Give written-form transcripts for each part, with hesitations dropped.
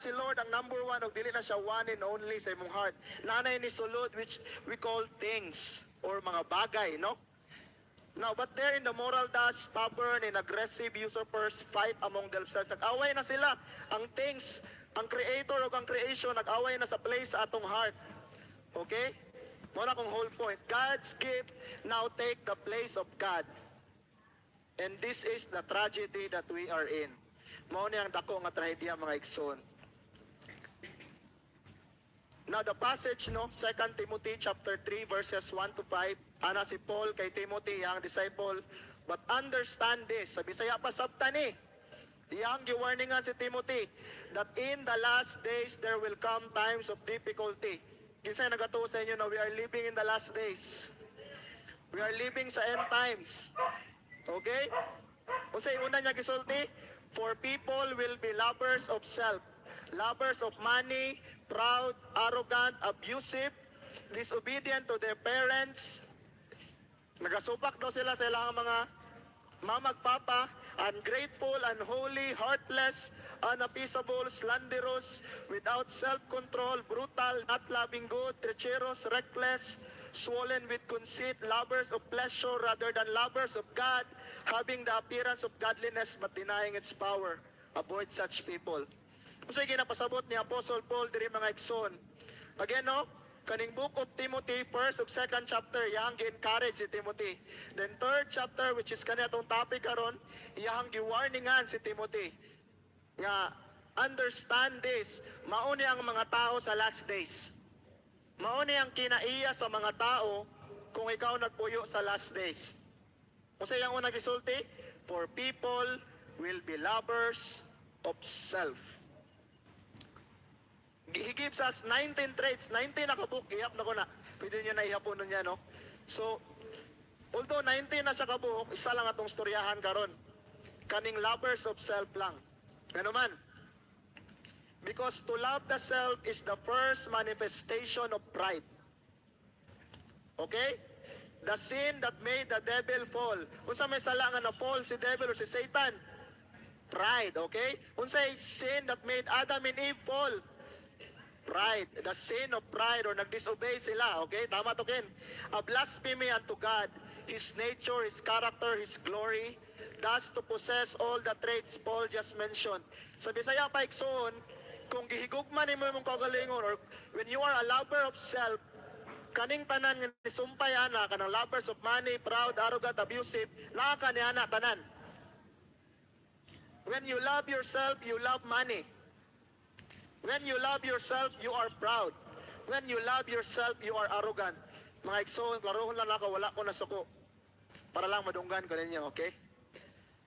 si Lord ang number one o dili na siya one and only sa imong heart. Nanay ni sulod which we call things or mga bagay, no? Now, but there in the moral dust, stubborn and aggressive usurpers fight among themselves. Nag-away na sila. Ang things, ang creator o ang creation, nag-away na sa place sa atong heart. Okay? Muna kong whole point. God's gift now take the place of God. And this is the tragedy that we are in. Mao ni ang dako nga trahedya mga igsoon. Now the passage, no, 2 Timothy chapter 3 verses 1 to 5, ana si Paul kay Timothy, ang disciple, but understand this, sa Bisaya pa sabta ni, iyang giwarningan si Timothy, that in the last days there will come times of difficulty. Kinsay nagato sa inyo na we are living in the last days. We are living sa end times. Okay? Unsay una niya gisulti? For people will be lovers of self, lovers of money, proud, arrogant, abusive, disobedient to their parents. Nagasupak daw sila sa ilang mga mamagpapa, ungrateful, unholy, heartless, unappeasable, slanderous, without self-control, brutal, not loving good, treacherous, reckless, swollen with conceit, lovers of pleasure rather than lovers of God, having the appearance of godliness but denying its power. Avoid such people. Kung sige napasabot ni Apostle Paul diri mga igsoon. Again, no? Kaning book of Timothy, first ug second chapter, iyang gi-encourage si Timothy. Then third chapter, which is kaniya itong topic karon, iyang gi-warningan si Timothy. Nga, understand this, mauni ang mga tao sa last days. Mauni ang kinaiya sa mga tao kung ikaw nagpuyo sa last days. Kung sa iyang unang gisulti, for people will be lovers of self. He gives us 19 traits. 19 na kabuk. Ihap na ko na. Pwede nyo na ihapon nun niya, no? So, although 19 na siya kabuhok, isa lang atong storyahan karon. Kaning lovers of self lang. Ano man? Because to love the self is the first manifestation of pride. Okay? The sin that made the devil fall. Unsa may sala nga na fall si devil o si Satan? Pride, okay? Unsay sin that made Adam and Eve fall? Pride, the sin of pride or nag-disobey sila, okay? Tama to Ken. A blasphemy unto God, His nature, His character, His glory, thus to possess all the traits Paul just mentioned. Sa Bisaya pa igsoon, kung gihigugman nimo imong kagalingon or when you are a lover of self, kaning tanan nga nisumpay ana kanang lovers of money, proud, arrogant, abusive, naa ka ni ana tanan. When you love yourself, you love money. When you love yourself, you are proud. When you love yourself, you are arrogant. Mga igsoon, klarohon lang ako, wala ko na suko. Para lang madunggan ko ninyo, okay?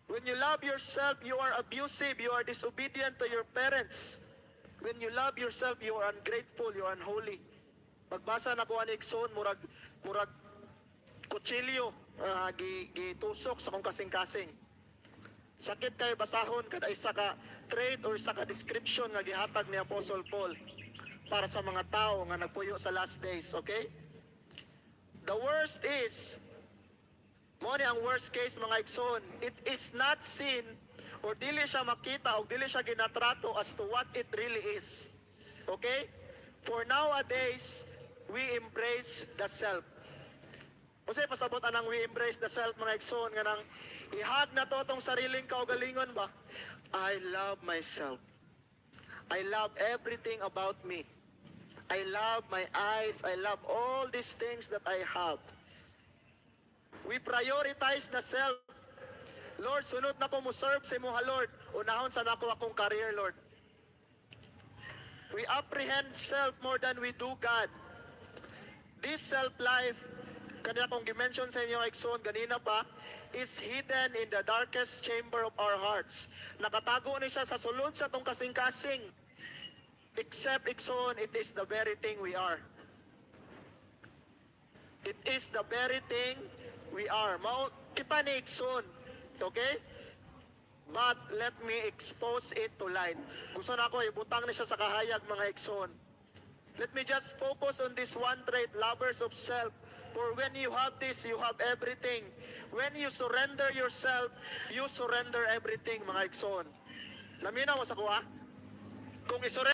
When you love yourself, you are abusive, you are disobedient to your parents. When you love yourself, you are ungrateful, you are unholy. Pagbasa na ko ani igsoon, murag kutsilyo, gitusok sa kong kasing-kasing. Sakit kayo basahon kada isa ka trait or isa ka description nga gihatag ni Apostle Paul para sa mga tao nga nagpuyo sa last days, okay? The worst is, mo ni ang worst case mga igsoon, it is not seen or dili siya makita o dili siya ginatrato as to what it really is. Okay? For nowadays, we embrace the self. Kasi pasabot anang we embrace the self mga igsoon nga nang ihag na to tong sariling kaugalingon ba? I love myself. I love everything about me. I love my eyes. I love all these things that I have. We prioritize the self. Lord, sunod na ko mo serve sa imuha, Lord. Unahon sa nako akong career, Lord. We apprehend self more than we do God. This self-life, kanina kong gimension sa inyo, Exxon, ganina pa, is hidden in the darkest chamber of our hearts. Nakatago ni siya sa sulod sa tong kasing-kasing. Except, Exxon, it is the very thing we are. It is the very thing we are. Kita ni Exxon, okay? But let me expose it to light. Gusto na ako, ibutang ni siya sa kahayag, mga Exxon. Let me just focus on this one trait, lovers of self. For when you have this, you have everything. When you surrender yourself, you surrender everything, mga Exxon. Lamina mo sa kuha? kung isure